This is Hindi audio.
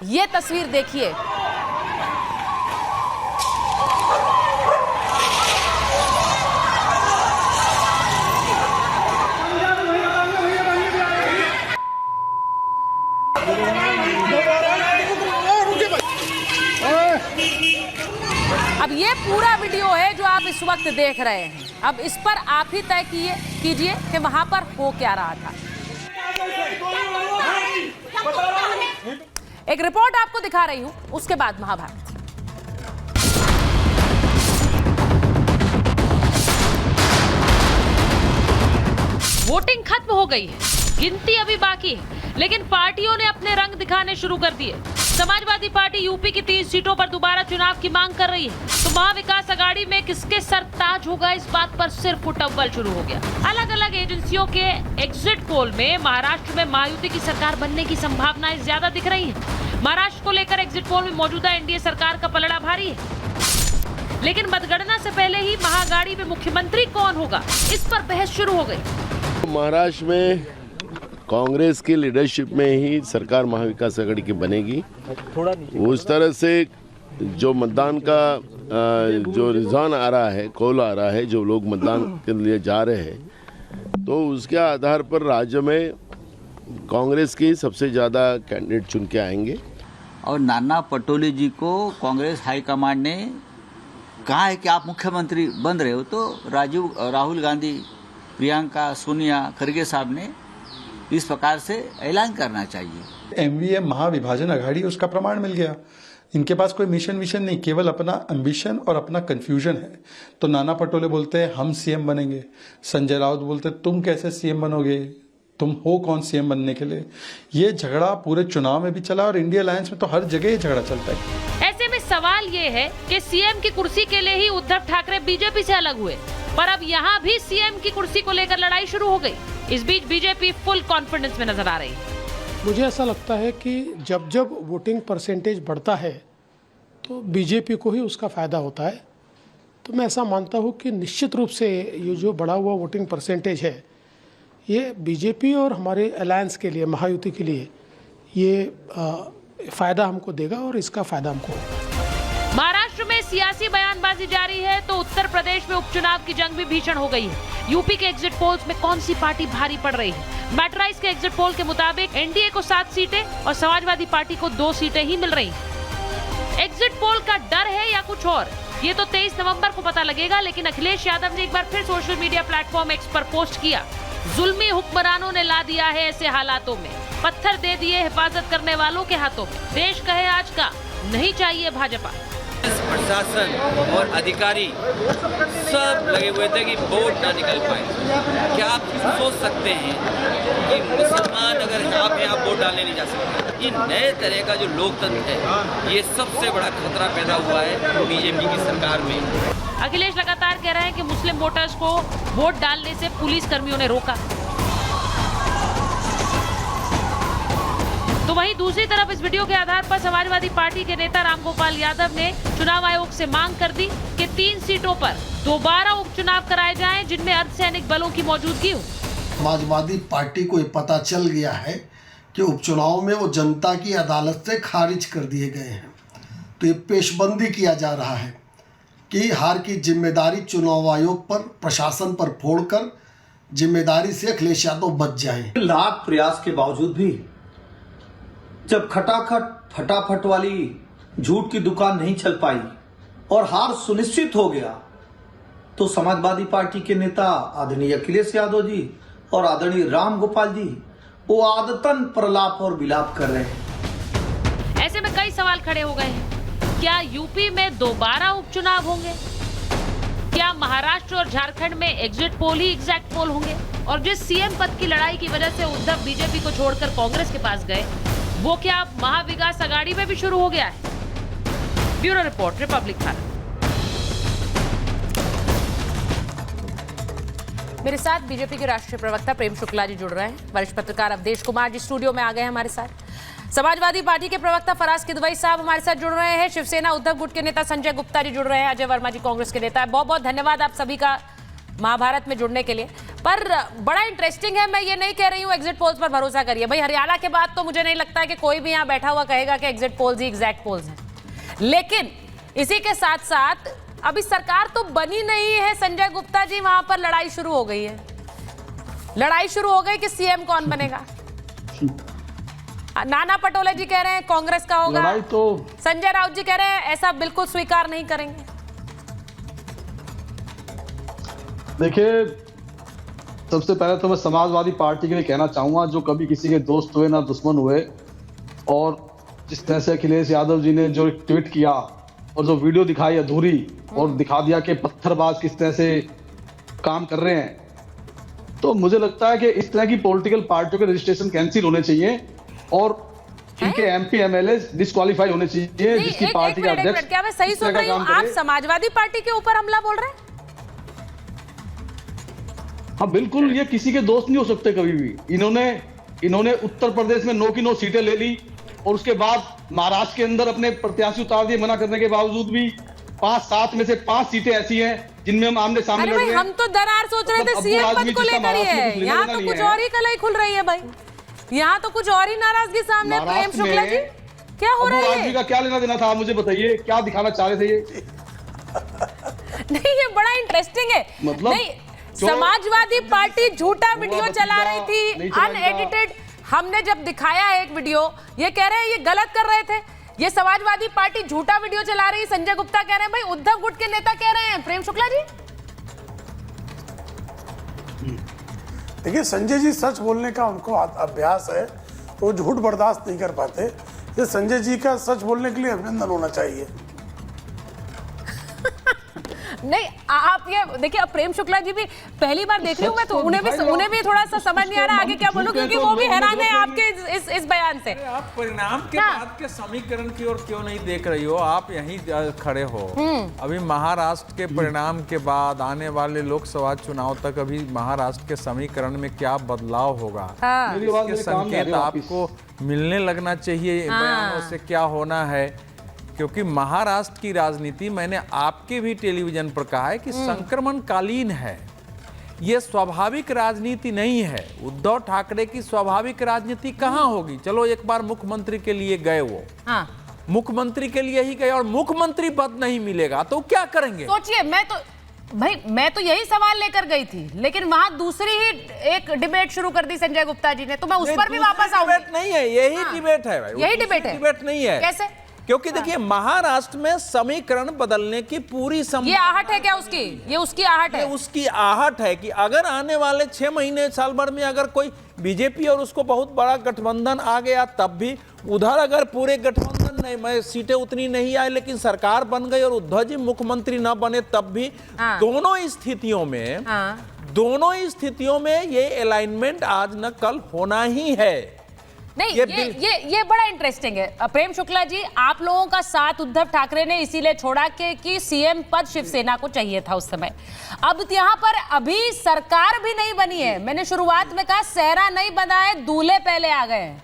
ये तस्वीर देखिए। अब ये पूरा वीडियो है जो आप इस वक्त देख रहे हैं। अब इस पर आप ही तय कीजिए कि वहां पर हो क्या रहा था। एक रिपोर्ट आपको दिखा रही हूं, उसके बाद महाभारत। वोटिंग खत्म हो गई है, गिनती अभी बाकी है, लेकिन पार्टियों ने अपने रंग दिखाने शुरू कर दिए। समाजवादी पार्टी यूपी की 3 सीटों पर दोबारा चुनाव की मांग कर रही है, तो महाविकास अघाड़ी में किसके सर ताज होगा, इस बात पर सिर्फ फुटबॉल शुरू हो गया। अलग अलग एजेंसियों के एग्जिट पोल में महाराष्ट्र में महायुति की सरकार बनने की संभावनाएं ज्यादा दिख रही है। महाराष्ट्र को लेकर एग्जिट पोल में मौजूदा एनडीए सरकार का पलड़ा भारी है, लेकिन मतगणना से पहले ही महाअघाड़ी में मुख्यमंत्री कौन होगा, इस पर बहस शुरू हो गई। महाराष्ट्र में कांग्रेस की लीडरशिप में ही सरकार महाविकास आघाड़ी की बनेगी। उस तरह से जो मतदान का जो रुझान आ रहा है, कॉल आ रहा है, जो लोग मतदान के लिए जा रहे हैं, तो उसके आधार पर राज्य में कांग्रेस की सबसे ज़्यादा कैंडिडेट चुन के आएंगे। और नाना पटोले जी को कांग्रेस हाईकमांड ने कहा है कि आप मुख्यमंत्री बन रहे हो, तो राहुल गांधी, प्रियंका, सोनिया, खड़गे साहब ने इस प्रकार से ऐलान करना चाहिए। एमवीएम महाविभाजन अघाड़ी, उसका प्रमाण मिल गया। इनके पास कोई मिशन विशन नहीं, केवल अपना एम्बिशन और अपना कंफ्यूजन है। तो नाना पटोले बोलते हैं हम सीएम बनेंगे, संजय राउत बोलते हैं तुम कैसे सीएम बनोगे, तुम हो कौन सीएम बनने के लिए। ये झगड़ा पूरे चुनाव में भी चला और इंडिया अलायंस में तो हर जगह ये झगड़ा चलता है। ऐसे में सवाल ये है कि सीएम की कुर्सी के लिए ही उद्धव ठाकरे बीजेपी से अलग हुए, पर अब यहाँ भी सीएम की कुर्सी को लेकर लड़ाई शुरू हो गई। इस बीच बीजेपी फुल कॉन्फिडेंस में नजर आ रही है। मुझे ऐसा लगता है कि जब जब वोटिंग परसेंटेज बढ़ता है तो बीजेपी को ही उसका फायदा होता है। तो मैं ऐसा मानता हूँ कि निश्चित रूप से ये जो बढ़ा हुआ वोटिंग परसेंटेज है, ये बीजेपी और हमारे अलायंस के लिए, महायुति के लिए ये फायदा हमको देगा और इसका फायदा हमको होगा। महाराष्ट्र में सियासी बयानबाजी जारी है तो उत्तर प्रदेश में उपचुनाव की जंग भी भीषण हो गई है। यूपी के एग्जिट पोल्स में कौन सी पार्टी भारी पड़ रही है? मैट्राइज के एग्जिट पोल के मुताबिक एनडीए को 7 सीटें और समाजवादी पार्टी को 2 सीटें ही मिल रही हैं। एग्जिट पोल का डर है या कुछ और, ये तो 23 नवंबर को पता लगेगा। लेकिन अखिलेश यादव ने एक बार फिर सोशल मीडिया प्लेटफॉर्म एक्स पर पोस्ट किया, जुल्मी हुक्मरानों ने ला दिया है ऐसे हालातों में, पत्थर दे दिए हिफाजत करने वालों के हाथों में। देश कहे आज का, नहीं चाहिए भाजपा। प्रशासन और अधिकारी सब लगे हुए थे कि वोट ना निकल पाए। क्या आप सोच सकते हैं कि मुसलमान अगर आप यहाँ वोट डालने नहीं जा सकते? ये नए तरह का जो लोकतंत्र है, ये सबसे बड़ा खतरा पैदा हुआ है बीजेपी की सरकार में। अखिलेश लगातार कह रहे हैं कि मुस्लिम वोटर्स को वोट डालने से पुलिस कर्मियों ने रोका। तो वहीं दूसरी तरफ इस वीडियो के आधार पर समाजवादी पार्टी के नेता रामगोपाल यादव ने चुनाव आयोग से मांग कर दी कि 3 सीटों पर दोबारा उपचुनाव कराए जाएं जिनमें अर्धसैनिक बलों की मौजूदगी हो। समाजवादी पार्टी को ये पता चल गया है कि उपचुनाव में वो जनता की अदालत से खारिज कर दिए गए हैं, तो ये पेशबंदी किया जा रहा है कि हार की जिम्मेदारी चुनाव आयोग पर, प्रशासन पर फोड़कर जिम्मेदारी से अखिलेश यादव बच जाए। लाख प्रयास के बावजूद भी जब खटाखट फटाफट वाली झूठ की दुकान नहीं चल पाई और हार सुनिश्चित हो गया, तो समाजवादी पार्टी के नेता आदरणीय अखिलेश यादव जी और आदरणीय रामगोपाल जी वो आदतन प्रलाप और विलाप कर रहे हैं। ऐसे में कई सवाल खड़े हो गए हैं। क्या यूपी में दोबारा उपचुनाव होंगे? क्या महाराष्ट्र और झारखंड में एग्जिट पोल ही एग्जैक्ट पोल होंगे? और जिस सीएम पद की लड़ाई की वजह से उद्धव बीजेपी को छोड़कर कांग्रेस के पास गए, वो क्या महाविकास अघाड़ी में भी शुरू हो गया है? Bureau report, Republic Bharat. मेरे साथ बीजेपी के राष्ट्रीय प्रवक्ता प्रेम शुक्ला जी जुड़ रहे हैं, वरिष्ठ पत्रकार अवधेश कुमार जी स्टूडियो में आ गए हैं हमारे साथ, समाजवादी पार्टी के प्रवक्ता फराज किदवई साहब हमारे साथ जुड़ रहे हैं, शिवसेना उद्धव गुट के नेता संजय गुप्ता जी जुड़ रहे हैं, अजय वर्मा जी कांग्रेस के नेता। बहुत बहुत धन्यवाद आप सभी का महाभारत में जुड़ने के लिए। पर बड़ा इंटरेस्टिंग है, मैं ये नहीं कह रही हूँ एग्जिट पोल्स पर भरोसा करिए भाई। हरियाणा के बाद तो मुझे नहीं लगता है कि कोई भी यहाँ बैठा हुआ कहेगा कि एग्जिट पोल्स ही एग्जैक्ट पोल्स हैं। लेकिन इसी के साथ साथ अभी सरकार तो बनी नहीं है संजय गुप्ता जी, वहां पर लड़ाई शुरू हो गई है। लड़ाई शुरू हो गई कि सीएम कौन बनेगा। नाना पटोले जी कह रहे हैं कांग्रेस का होगा, तो संजय राउत जी कह रहे हैं ऐसा बिल्कुल स्वीकार नहीं करेंगे। देखिए, सबसे पहले तो मैं समाजवादी पार्टी के लिए कहना चाहूंगा, जो कभी किसी के दोस्त हुए ना दुश्मन हुए, और जिस तरह से अखिलेश यादव जी ने जो ट्वीट किया और जो वीडियो दिखाई अधूरी और दिखा दिया कि पत्थरबाज किस तरह से काम कर रहे हैं, तो मुझे लगता है कि इस तरह की पॉलिटिकल पार्टियों के रजिस्ट्रेशन कैंसिल होने चाहिए और इनके एमपी एमएलए डिस्क्वालीफाई होने चाहिए। जिसकी पार्टी का अध्यक्ष, क्या मैं सही सुन रही हूँ, आप समाजवादी पार्टी के ऊपर हमला बोल रहे हैं? हाँ बिल्कुल, ये किसी के दोस्त नहीं हो सकते कभी भी। इन्होंने उत्तर प्रदेश में 9 की 9 सीटें ले ली और उसके बाद महाराष्ट्र के अंदर अपने प्रत्याशी उतार दिए मना करने के बावजूद भी। 5-7 में से 5 सीटें ऐसी हैं जिनमें हम आमने सामने लड़ रहे हैं। हम तो दरार सोच रहे थे सीएम पद को लेकर ही है, यहाँ तो कुछ और ही कलई खुल रही है भाई। यहाँ तो कुछ और ही नाराजगी सामने। प्रेम शुक्ला जी, क्या हो रहा है? जी का क्या लेना देना था, आप मुझे बताइए, क्या दिखाना चाह रहे थे ये? नहीं, ये बड़ा इंटरेस्टिंग है। मतलब नहीं, समाजवादी पार्टी झूठा वीडियो चला रही थी अनएडिटेड। हमने जब दिखाया एक वीडियो, ये कह रहे हैं ये गलत कर रहे थे, ये समाजवादी पार्टी झूठा वीडियो चला रही है। संजय गुप्ता कह रहे हैं भाई, उद्धव गुट के नेता कह रहे हैं। प्रेम शुक्ला जी, देखिए, संजय जी सच बोलने का उनको अभ्यास है, तो वो झूठ बर्दाश्त नहीं कर पाते। ये संजय जी का सच बोलने के लिए अभिनंदन होना चाहिए। नहीं, आप ये देखिए, अब प्रेम शुक्ला जी भी पहली बार देख रही हूँ मैं, तो उन्हें भी थोड़ा सा समझ नहीं आ रहा आगे क्या बोलूं, क्योंकि वो भी हैरान है आपके इस बयान से। आप परिणाम के बाद के समीकरण की ओर क्यों नहीं देख रही हो? आप यहीं खड़े हो। अभी महाराष्ट्र के परिणाम के बाद आने वाले लोकसभा चुनाव तक अभी महाराष्ट्र के समीकरण में क्या बदलाव होगा, इसके संकेत आपको मिलने लगना चाहिए बयानों से क्या होना है। क्योंकि महाराष्ट्र की राजनीति, मैंने आपके भी टेलीविजन पर कहा है कि संक्रमणकालीन है, ये स्वाभाविक राजनीति नहीं है। उद्धव ठाकरे की स्वाभाविक राजनीति कहाँ होगी? चलो एक बार मुख्यमंत्री के लिए गए, वो मुख्यमंत्री के लिए ही गए और मुख्यमंत्री पद नहीं मिलेगा तो क्या करेंगे? सोचिए, मैं तो यही सवाल लेकर गई थी, लेकिन वहां दूसरी ही एक डिबेट शुरू कर दी संजय गुप्ता जी ने, तो मैं उस पर भी वापस आऊंगी। डिबेट नहीं है, यही डिबेट है भाई, यही डिबेट है। डिबेट नहीं है। कैसे? क्योंकि देखिए, महाराष्ट्र में समीकरण बदलने की पूरी ये आहट है क्या उसकी? ये उसकी आहट है। उसकी आहट है कि अगर आने वाले 6 महीने साल भर में अगर कोई बीजेपी और उसको बहुत बड़ा गठबंधन आ गया, तब भी उधर अगर पूरे गठबंधन नहीं, मैं सीटें उतनी नहीं आई लेकिन सरकार बन गई और उद्धव जी मुख्यमंत्री न बने, तब भी दोनों स्थितियों में ये अलाइनमेंट आज न कल होना ही है। नहीं, ये बड़ा इंटरेस्टिंग है। प्रेम शुक्ला जी, आप लोगों का साथ उद्धव ठाकरे ने इसीलिए छोड़ा कि सीएम पद शिवसेना को चाहिए था उस समय। अब यहाँ पर अभी सरकार भी नहीं बनी है। मैंने शुरुआत में कहा सेहरा नहीं बना है, दूल्हे पहले आ गए हैं।